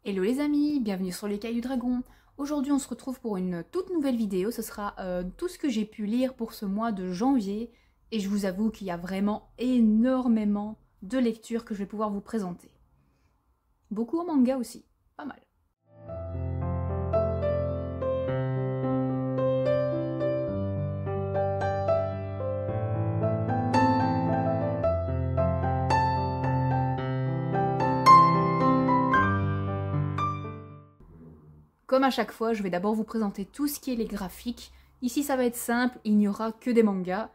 Hello les amis, bienvenue sur les Cailloux Dragons. Aujourd'hui on se retrouve pour une toute nouvelle vidéo, ce sera tout ce que j'ai pu lire pour ce mois de janvier et je vous avoue qu'il y a vraiment énormément de lectures que je vais pouvoir vous présenter. Beaucoup en manga aussi, pas mal. Comme à chaque fois, je vais d'abord vous présenter tout ce qui est les graphiques. Ici ça va être simple, il n'y aura que des mangas,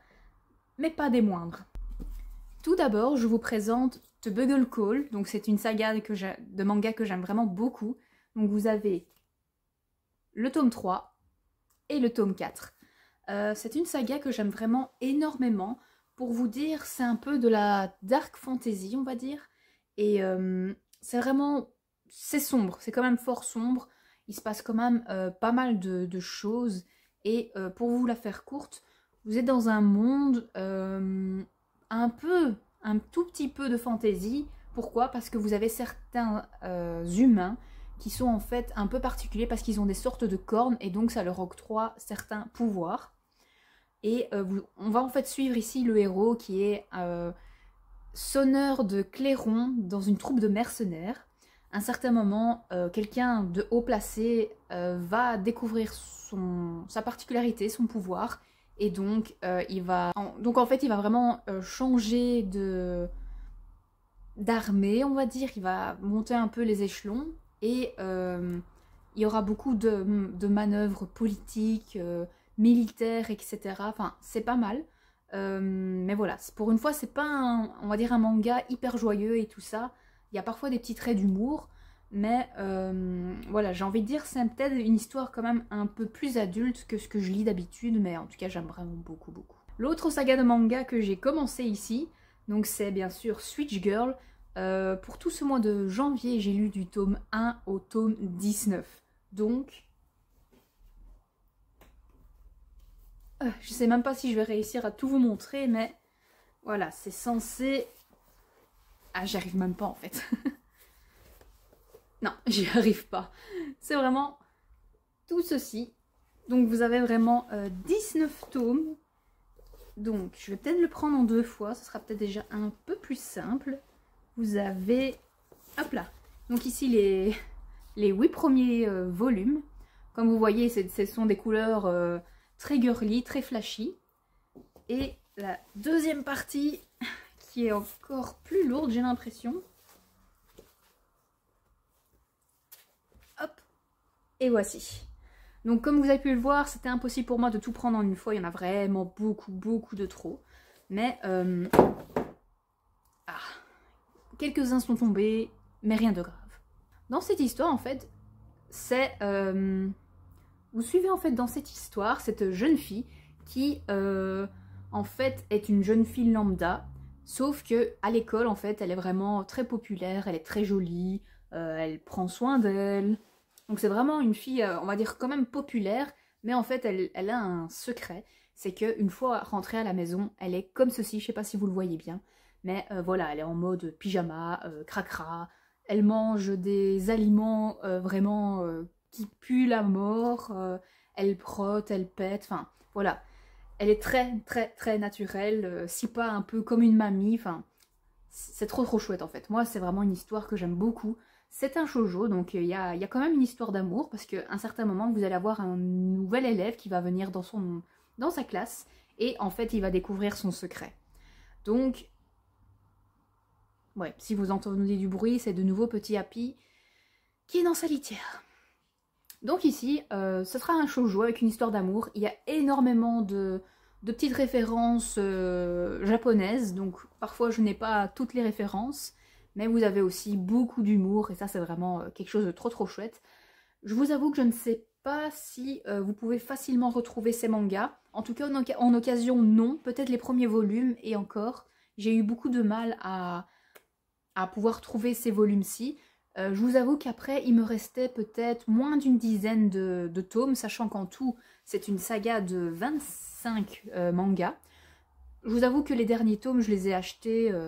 mais pas des moindres. Tout d'abord, je vous présente The Bugle Call, donc c'est une saga de manga que j'aime vraiment beaucoup. Donc vous avez le tome 3 et le tome 4. C'est une saga que j'aime vraiment énormément. Pour vous dire, c'est un peu de la dark fantasy, on va dire. Et c'est vraiment... c'est sombre, c'est quand même fort sombre. Il se passe quand même pas mal de choses. Et pour vous la faire courte, vous êtes dans un monde un tout petit peu de fantaisie. Pourquoi? Parce que vous avez certains humains qui sont en fait un peu particuliers parce qu'ils ont des sortes de cornes et donc ça leur octroie certains pouvoirs. Et on va en fait suivre ici le héros qui est sonneur de clairon dans une troupe de mercenaires. À un certain moment, quelqu'un de haut placé va découvrir sa particularité, son pouvoir, et donc il va vraiment changer d'armée, on va dire. Il va monter un peu les échelons et il y aura beaucoup de manœuvres politiques, militaires, etc. Enfin, c'est pas mal. Mais voilà, pour une fois, c'est pas on va dire un manga hyper joyeux et tout ça. Il y a parfois des petits traits d'humour, mais voilà, j'ai envie de dire c'est peut-être une histoire quand même un peu plus adulte que ce que je lis d'habitude, mais en tout cas j'aime vraiment beaucoup. L'autre saga de manga que j'ai commencé ici, donc c'est bien sûr Switch Girl. Pour tout ce mois de janvier, j'ai lu du tome 1 au tome 19. Donc, je sais même pas si je vais réussir à tout vous montrer, mais voilà, c'est censé... Ah, j'y arrive même pas en fait. Non, j'y arrive pas. C'est vraiment tout ceci. Donc vous avez vraiment 19 tomes. Donc je vais peut-être le prendre en deux fois, ce sera peut-être déjà un peu plus simple. Vous avez, hop là, donc ici les 8 premiers volumes. Comme vous voyez, ce sont des couleurs très girly, très flashy. Et la deuxième partie, qui est encore plus lourde, j'ai l'impression. Hop, et voici. Donc comme vous avez pu le voir, c'était impossible pour moi de tout prendre en une fois, il y en a vraiment beaucoup de trop. Mais quelques-uns sont tombés, mais rien de grave. Dans cette histoire, en fait, c'est... vous suivez en fait dans cette histoire cette jeune fille qui, en fait, est une jeune fille lambda, sauf que à l'école, en fait, elle est vraiment très populaire, elle est très jolie, elle prend soin d'elle. Donc c'est vraiment une fille, on va dire, quand même populaire, mais en fait, elle a un secret. C'est qu'une fois rentrée à la maison, elle est comme ceci, je sais pas si vous le voyez bien, mais voilà, elle est en mode pyjama, cracra, elle mange des aliments vraiment qui puent la mort, elle frotte, elle pète, enfin voilà. Elle est très naturelle, si pas un peu comme une mamie, enfin c'est trop chouette en fait. Moi c'est vraiment une histoire que j'aime beaucoup. C'est un shoujo, donc il y a quand même une histoire d'amour, parce qu'à un certain moment vous allez avoir un nouvel élève qui va venir dans sa classe, et en fait il va découvrir son secret. Donc, ouais, si vous entendez du bruit, c'est de nouveau Petit Happy qui est dans sa litière. Donc ici, ce sera un shoujo avec une histoire d'amour. Il y a énormément de petites références japonaises, donc parfois je n'ai pas toutes les références, mais vous avez aussi beaucoup d'humour, et ça c'est vraiment quelque chose de trop chouette. Je vous avoue que je ne sais pas si vous pouvez facilement retrouver ces mangas. En tout cas, en occasion, non. Peut-être les premiers volumes, et encore, j'ai eu beaucoup de mal à pouvoir trouver ces volumes-ci. Je vous avoue qu'après, il me restait peut-être moins d'une dizaine de tomes, sachant qu'en tout, c'est une saga de 25 mangas. Je vous avoue que les derniers tomes, je les ai achetés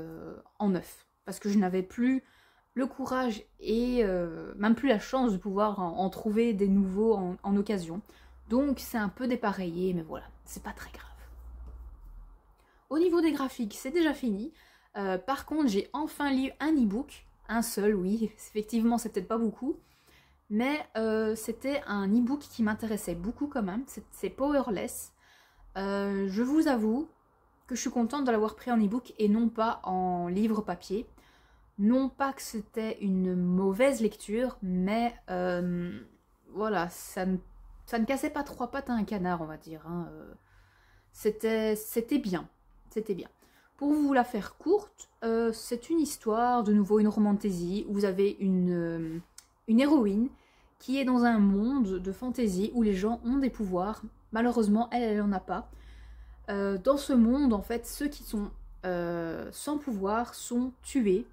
en neuf, parce que je n'avais plus le courage et même plus la chance de pouvoir en trouver des nouveaux en occasion. Donc c'est un peu dépareillé, mais voilà, c'est pas très grave. Au niveau des graphiques, c'est déjà fini. Par contre, j'ai enfin lu un e-book, un seul, oui, effectivement, c'est peut-être pas beaucoup, mais c'était un e-book qui m'intéressait beaucoup quand même, c'est Powerless. Je vous avoue que je suis contente de l'avoir pris en e-book et non pas en livre papier. Non pas que c'était une mauvaise lecture, mais voilà, ça ne cassait pas trois pattes à un canard, on va dire. Hein. C'était bien, c'était bien. Pour vous la faire courte, c'est une histoire, de nouveau une romantasy, où vous avez une héroïne qui est dans un monde de fantasy où les gens ont des pouvoirs. Malheureusement, elle n'en a pas. Dans ce monde, en fait, ceux qui sont sans pouvoir sont tués.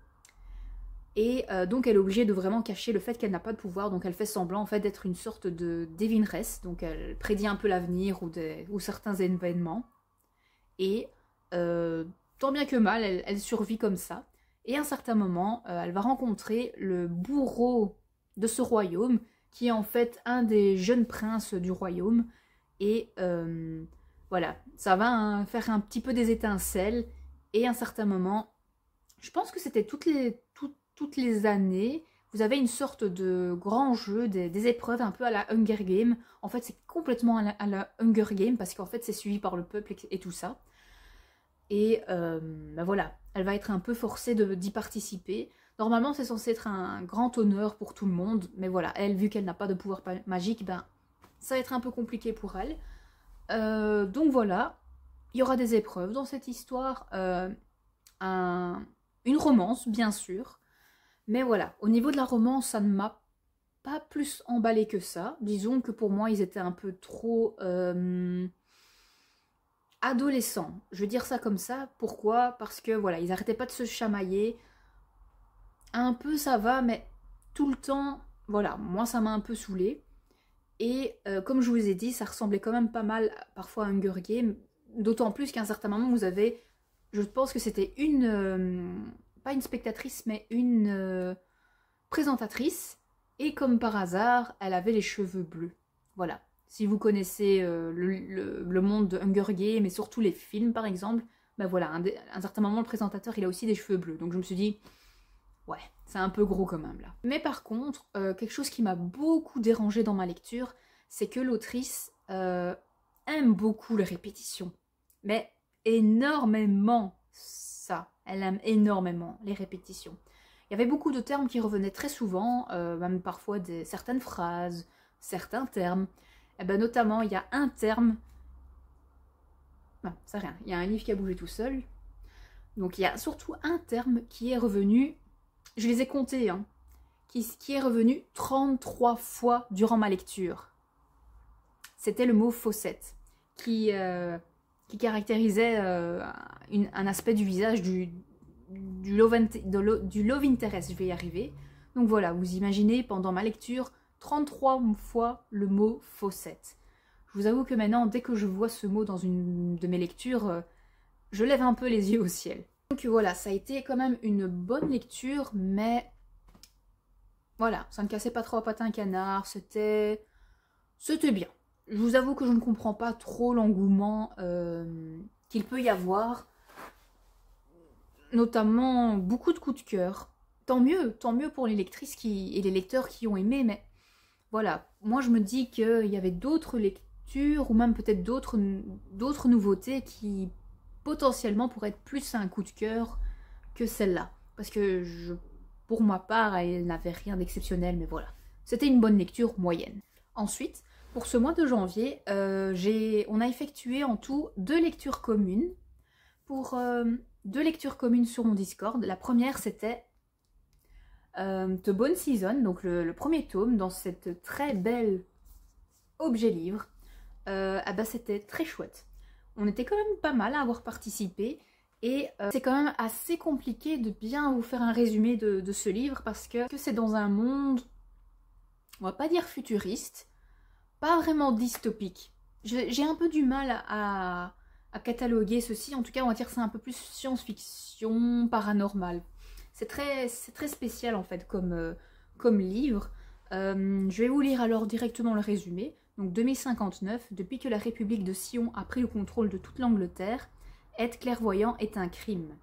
Et donc elle est obligée de vraiment cacher le fait qu'elle n'a pas de pouvoir, donc elle fait semblant en fait d'être une sorte de divineresse, donc elle prédit un peu l'avenir ou certains événements. Et tant bien que mal, elle survit comme ça. Et à un certain moment, elle va rencontrer le bourreau de ce royaume, qui est en fait un des jeunes princes du royaume. Et voilà, ça va faire un petit peu des étincelles. Et à un certain moment, je pense que c'était toutes les années, vous avez une sorte de grand jeu, des épreuves un peu à la Hunger Game. En fait, c'est complètement à la Hunger Game, parce qu'en fait, c'est suivi par le peuple et tout ça. Et ben voilà, elle va être un peu forcée d'y participer. Normalement, c'est censé être un grand honneur pour tout le monde, mais voilà, elle, vu qu'elle n'a pas de pouvoir magique, ben, ça va être un peu compliqué pour elle. Donc voilà, il y aura des épreuves dans cette histoire, une romance, bien sûr. Mais voilà, au niveau de la romance, ça ne m'a pas plus emballé que ça. Disons que pour moi, ils étaient un peu trop adolescents. Je vais dire ça comme ça. Pourquoi? Parce que voilà, ils arrêtaient pas de se chamailler. Un peu ça va, mais tout le temps, voilà, moi ça m'a un peu saoulée. Et comme je vous ai dit, ça ressemblait quand même pas mal parfois à Hunger Games. D'autant plus qu'à un certain moment, vous avez, je pense que c'était pas une spectatrice, mais une présentatrice. Et comme par hasard, elle avait les cheveux bleus. Voilà. Si vous connaissez le monde de Hunger Games et surtout les films par exemple, ben voilà, à un certain moment, le présentateur, il a aussi des cheveux bleus. Donc je me suis dit, ouais, c'est un peu gros quand même là. Mais par contre, quelque chose qui m'a beaucoup dérangé dans ma lecture, c'est que l'autrice aime beaucoup les répétitions. Mais énormément ça. Elle aime énormément les répétitions. Il y avait beaucoup de termes qui revenaient très souvent, même parfois certaines phrases, certains termes. Et ben notamment, il y a un terme... Non, c'est rien. Il y a un livre qui a bougé tout seul. Donc il y a surtout un terme qui est revenu... Je les ai comptés, hein. Qui est revenu 33 fois durant ma lecture. C'était le mot faussette, qui caractérisait un aspect du visage du love interest, je vais y arriver. Donc voilà, vous imaginez pendant ma lecture 33 fois le mot faussette. Je vous avoue que maintenant, dès que je vois ce mot dans une de mes lectures, je lève un peu les yeux au ciel. Donc voilà, ça a été quand même une bonne lecture, mais voilà, ça ne cassait pas trop à patin un canard, c'était bien. Je vous avoue que je ne comprends pas trop l'engouement qu'il peut y avoir, notamment beaucoup de coups de cœur. Tant mieux pour les lectrices et les lecteurs qui ont aimé, mais voilà, moi je me dis qu'il y avait d'autres lectures, ou même peut-être d'autres nouveautés qui potentiellement pourraient être plus un coup de cœur que celle-là. Parce que pour ma part, elle n'avait rien d'exceptionnel, mais voilà. C'était une bonne lecture moyenne. Ensuite, pour ce mois de janvier, on a effectué en tout 2 lectures communes. Pour 2 lectures communes sur mon Discord. La première, c'était The Bone Season, donc le premier tome, dans cette très belle objet livre. Ah bah, c'était très chouette. On était quand même pas mal à avoir participé. Et c'est quand même assez compliqué de bien vous faire un résumé de ce livre, parce que c'est dans un monde, on va pas dire futuriste, pas vraiment dystopique. J'ai un peu du mal à cataloguer ceci, en tout cas on va dire que c'est un peu plus science-fiction, paranormal. C'est très spécial en fait comme livre. Je vais vous lire alors directement le résumé. Donc 2059, depuis que la République de Sion a pris le contrôle de toute l'Angleterre, être clairvoyant est un crime.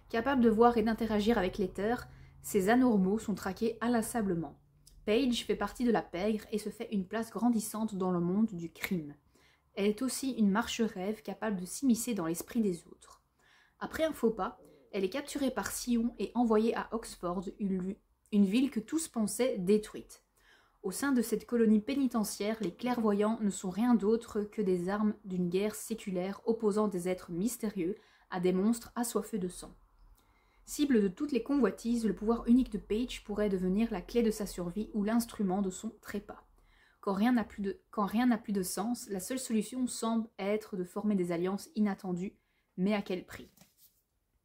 Capable de voir et d'interagir avec l'éther, ces anormaux sont traqués inlassablement. Paige fait partie de la pègre et se fait une place grandissante dans le monde du crime. Elle est aussi une marche-rêve capable de s'immiscer dans l'esprit des autres. Après un faux pas, elle est capturée par Sion et envoyée à Oxford, une ville que tous pensaient détruite. Au sein de cette colonie pénitentiaire, les clairvoyants ne sont rien d'autre que des armes d'une guerre séculaire opposant des êtres mystérieux à des monstres assoiffés de sang. Cible de toutes les convoitises, le pouvoir unique de Paige pourrait devenir la clé de sa survie ou l'instrument de son trépas. Quand rien n'a plus de sens, la seule solution semble être de former des alliances inattendues, mais à quel prix?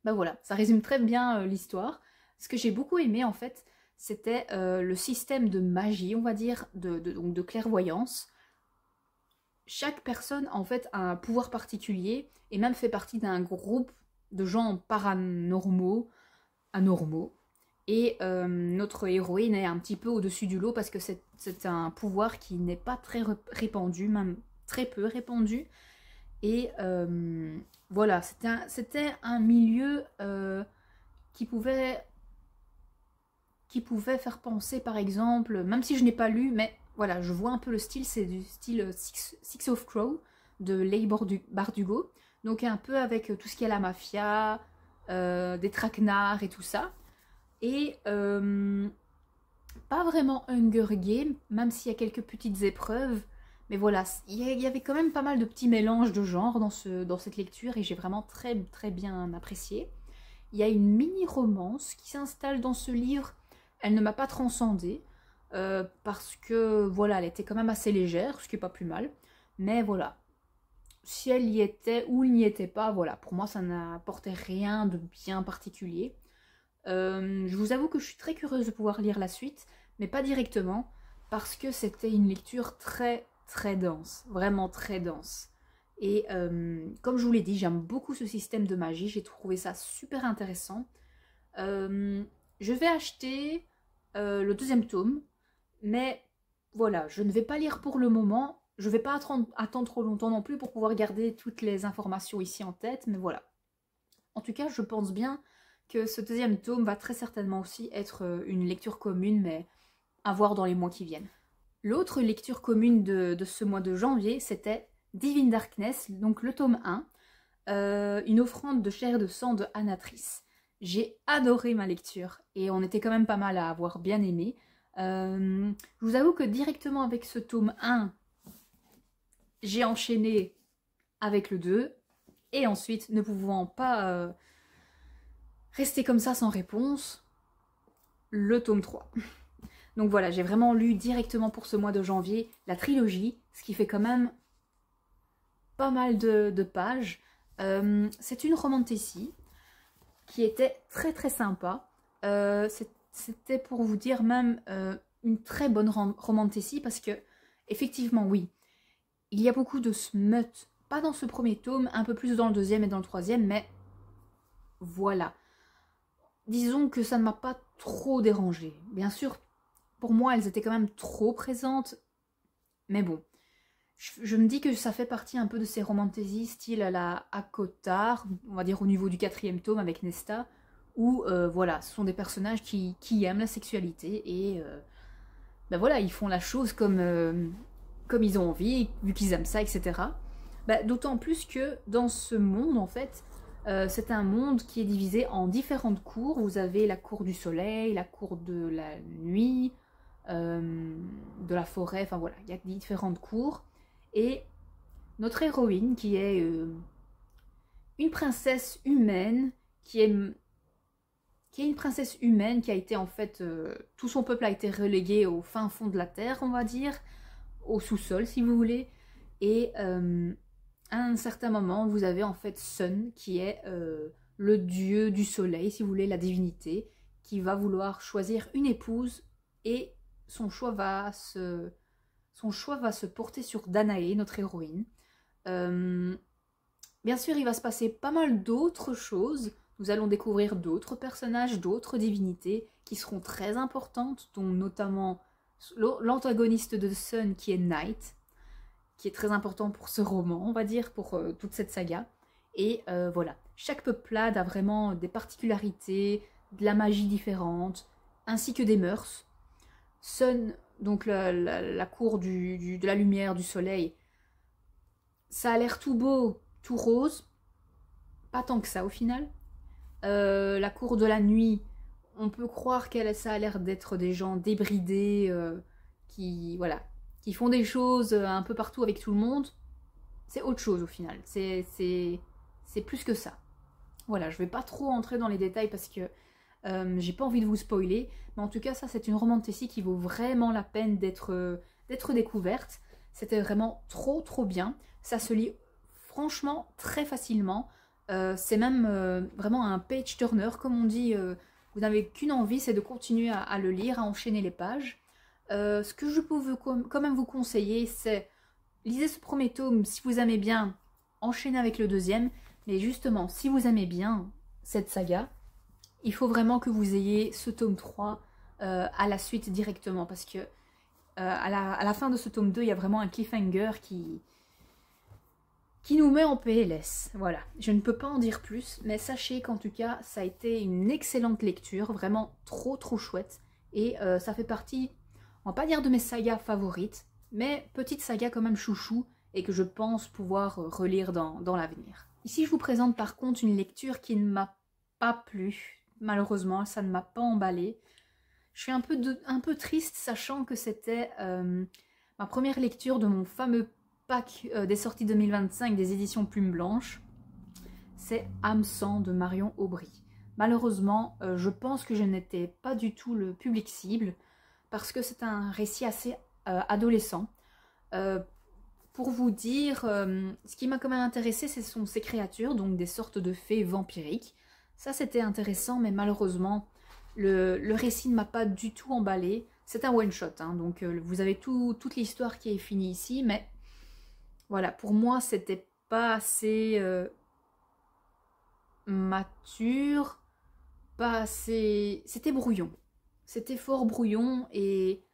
Ben voilà, ça résume très bien l'histoire. Ce que j'ai beaucoup aimé en fait, c'était le système de magie, on va dire, donc de clairvoyance. Chaque personne en fait a un pouvoir particulier et même fait partie d'un groupe de gens paranormaux, anormaux. Et notre héroïne est un petit peu au-dessus du lot parce que c'est un pouvoir qui n'est pas très répandu, même très peu répandu. Et voilà, c'était un milieu qui pouvait faire penser par exemple, même si je n'ai pas lu, mais voilà, je vois un peu le style, c'est du style Six of Crow de Leigh Bardugo. Donc un peu avec tout ce qui est la mafia, des traquenards et tout ça. Et pas vraiment Hunger Games, même s'il y a quelques petites épreuves. Mais voilà, il y avait quand même pas mal de petits mélanges de genres dans cette lecture et j'ai vraiment très très bien apprécié. Il y a une mini-romance qui s'installe dans ce livre. Elle ne m'a pas transcendée parce que voilà, elle était quand même assez légère, ce qui est pas plus mal. Mais voilà, si elle y était ou il n'y était pas, voilà, pour moi ça n'apportait rien de bien particulier. Je vous avoue que je suis très curieuse de pouvoir lire la suite, mais pas directement, parce que c'était une lecture très très dense, vraiment très dense. Et comme je vous l'ai dit, j'aime beaucoup ce système de magie, j'ai trouvé ça super intéressant. Je vais acheter le deuxième tome, mais voilà, je ne vais pas lire pour le moment. Je ne vais pas attendre trop longtemps non plus pour pouvoir garder toutes les informations ici en tête, mais voilà. En tout cas, je pense bien que ce deuxième tome va très certainement aussi être une lecture commune, mais à voir dans les mois qui viennent. L'autre lecture commune de ce mois de janvier, c'était Divine Darkness, donc le tome 1, une offrande de chair et de sang de Anatrice. J'ai adoré ma lecture, et on était quand même pas mal à avoir bien aimé. Je vous avoue que directement avec ce tome 1, j'ai enchaîné avec le 2, et ensuite, ne pouvant pas rester comme ça sans réponse, le tome 3. Donc voilà, j'ai vraiment lu directement pour ce mois de janvier la trilogie, ce qui fait quand même pas mal de pages. C'est une romantécie qui était très très sympa. C'était pour vous dire même une très bonne romantécie parce que, effectivement, oui, il y a beaucoup de smut, pas dans ce premier tome, un peu plus dans le deuxième et dans le troisième, mais voilà. Disons que ça ne m'a pas trop dérangée. Bien sûr, pour moi, elles étaient quand même trop présentes, mais bon. Je me dis que ça fait partie un peu de ces romantésies style à la Akotar, on va dire au niveau du 4e tome avec Nesta, où voilà, ce sont des personnages qui aiment la sexualité et ben voilà, ils font la chose comme ils ont envie, vu qu'ils aiment ça, etc. Ben, d'autant plus que dans ce monde, en fait, c'est un monde qui est divisé en différentes cours. Vous avez la cour du soleil, la cour de la nuit, de la forêt, enfin voilà, il y a différentes cours. Et notre héroïne, qui est une princesse humaine, qui est une princesse humaine qui a été en fait, tout son peuple a été relégué au fin fond de la terre, on va dire, au sous-sol si vous voulez. Et à un certain moment, vous avez en fait Sun, qui est le dieu du soleil, si vous voulez, la divinité, qui va vouloir choisir une épouse et son choix va se porter sur Danae, notre héroïne. Bien sûr, il va se passer pas mal d'autres choses. nous allons découvrir d'autres personnages, d'autres divinités qui seront très importantes, dont notamment l'antagoniste de Sun qui est Night, qui est très important pour ce roman, on va dire, pour toute cette saga. Et voilà, chaque peuplade a vraiment des particularités, de la magie différente, ainsi que des mœurs. Sun, donc la cour de la lumière, du soleil, ça a l'air tout beau, tout rose, pas tant que ça au final. La cour de la nuit, on peut croire que ça a l'air d'être des gens débridés, qui font des choses un peu partout avec tout le monde. C'est autre chose au final, c'est plus que ça. Voilà, je vais pas trop entrer dans les détails parce que j'ai pas envie de vous spoiler, mais en tout cas ça c'est une romantasy qui vaut vraiment la peine d'être découverte. C'était vraiment trop bien, ça se lit franchement très facilement. C'est même vraiment un page turner, comme on dit. Vous n'avez qu'une envie, c'est de continuer à le lire, à enchaîner les pages. Ce que je peux quand même vous conseiller, c'est lisez ce premier tome si vous aimez bien, enchaînez avec le deuxième. Mais justement, si vous aimez bien cette saga, il faut vraiment que vous ayez ce tome 3 à la suite directement. Parce que à la fin de ce tome 2, il y a vraiment un cliffhanger qui nous met en PLS. Voilà, je ne peux pas en dire plus, mais sachez qu'en tout cas, ça a été une excellente lecture, vraiment trop chouette. Et ça fait partie, on va pas dire de mes sagas favorites, mais petite saga quand même chouchou, et que je pense pouvoir relire dans l'avenir. Ici, je vous présente par contre une lecture qui ne m'a pas plu. Malheureusement, ça ne m'a pas emballé. Je suis un peu triste, sachant que c'était ma première lecture de mon fameux pack des sorties 2025 des éditions Plume Blanche. C'est Âme sang de Marion Aubry. Malheureusement, je pense que je n'étais pas du tout le public cible, parce que c'est un récit assez adolescent. Pour vous dire, ce qui m'a quand même intéressé, ce sont ces créatures, donc des sortes de fées vampiriques. Ça, c'était intéressant, mais malheureusement, le récit ne m'a pas du tout emballé. C'est un one-shot, hein, donc vous avez toute l'histoire qui est finie ici, mais voilà, pour moi, c'était pas assez mature, pas assez... C'était brouillon. C'était fort brouillon et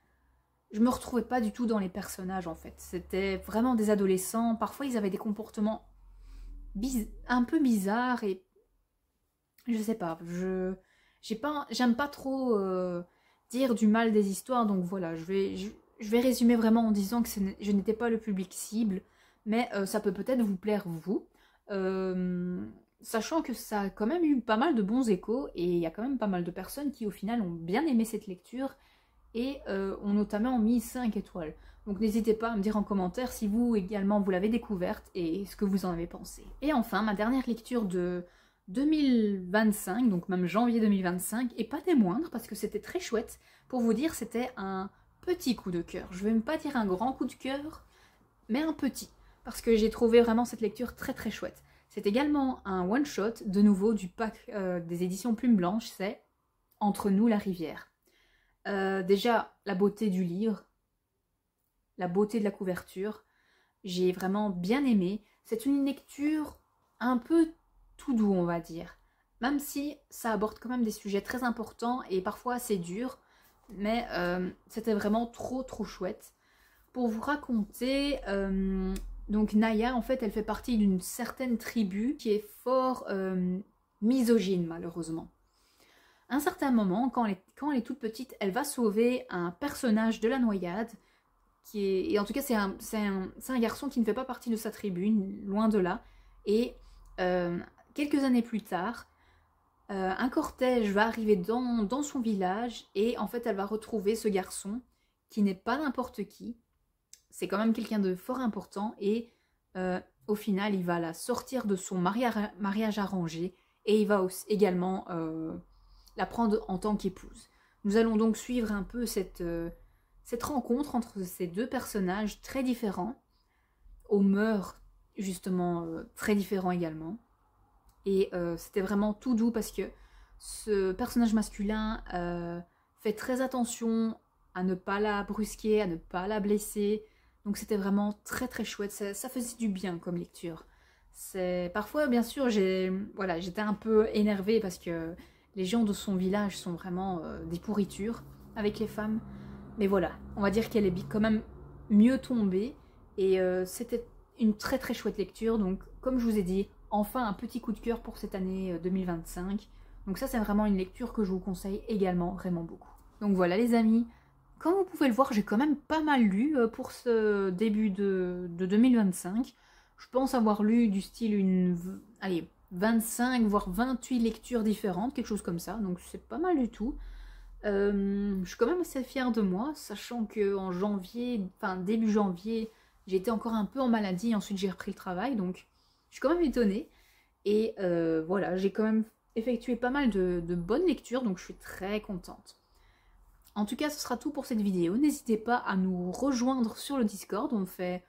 je me retrouvais pas du tout dans les personnages en fait. C'était vraiment des adolescents. Parfois, ils avaient des comportements un peu bizarres et je sais pas. J'aime pas trop dire du mal des histoires, donc voilà. Je vais résumer vraiment en disant que je n'étais pas le public cible, mais ça peut peut-être vous plaire vous. Sachant que ça a quand même eu pas mal de bons échos et il y a quand même pas mal de personnes qui au final ont bien aimé cette lecture et ont notamment mis 5 étoiles. Donc n'hésitez pas à me dire en commentaire si vous également vous l'avez découverte et ce que vous en avez pensé. Et enfin, ma dernière lecture de 2025, donc même janvier 2025, et pas des moindres parce que c'était très chouette. Pour vous dire, c'était un petit coup de cœur. Je vais même pas dire un grand coup de cœur, mais un petit. Parce que j'ai trouvé vraiment cette lecture très chouette. C'est également un one-shot, de nouveau, du pack des éditions Plume Blanche, c'est Entre nous la rivière. Déjà, la beauté du livre, la beauté de la couverture, j'ai vraiment bien aimé. C'est une lecture un peu tout doux, on va dire. Même si ça aborde quand même des sujets très importants et parfois assez durs, mais c'était vraiment trop chouette. Pour vous raconter, donc Naya, en fait, elle fait partie d'une certaine tribu qui est fort misogyne, malheureusement. À un certain moment, quand elle est toute petite, elle va sauver un personnage de la noyade, et en tout cas, c'est un garçon qui ne fait pas partie de sa tribu, loin de là. Et quelques années plus tard, un cortège va arriver dans son village, et en fait, elle va retrouver ce garçon, qui n'est pas n'importe qui. C'est quand même quelqu'un de fort important, et au final, il va la sortir de son mariage arrangé, et il va également la prendre en tant qu'épouse. Nous allons donc suivre un peu cette rencontre entre ces deux personnages très différents, aux mœurs justement très différents également. Et c'était vraiment tout doux parce que ce personnage masculin fait très attention à ne pas la brusquer, à ne pas la blesser. Donc c'était vraiment très chouette, ça faisait du bien comme lecture. Parfois, bien sûr, j'étais un peu énervée parce que les gens de son village sont vraiment des pourritures avec les femmes. Mais voilà, on va dire qu'elle est quand même mieux tombée. Et c'était une très très chouette lecture. Donc, comme je vous ai dit, enfin un petit coup de cœur pour cette année 2025. Donc ça, c'est vraiment une lecture que je vous conseille également vraiment beaucoup. Donc voilà les amis, comme vous pouvez le voir, j'ai quand même pas mal lu pour ce début de 2025. Je pense avoir lu du style allez, 25 voire 28 lectures différentes, quelque chose comme ça. Donc c'est pas mal du tout. Je suis quand même assez fière de moi, sachant que en janvier, enfin début janvier, j'étais encore un peu en maladie, ensuite j'ai repris le travail, donc je suis quand même étonnée. Et voilà, j'ai quand même effectué pas mal de bonnes lectures, donc je suis très contente. En tout cas, ce sera tout pour cette vidéo. N'hésitez pas à nous rejoindre sur le Discord, on fait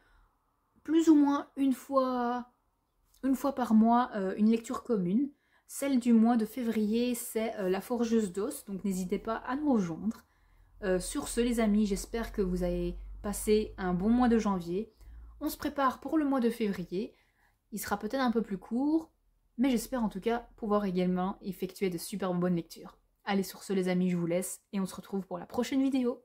plus ou moins une fois par mois une lecture commune. Celle du mois de février, c'est La Forgeuse d'Os, donc n'hésitez pas à nous rejoindre. Sur ce, les amis, j'espère que vous avez passé un bon mois de janvier. On se prépare pour le mois de février. Il sera peut-être un peu plus court, mais j'espère en tout cas pouvoir également effectuer de super bonnes lectures. Allez, sur ce, les amis, je vous laisse et on se retrouve pour la prochaine vidéo.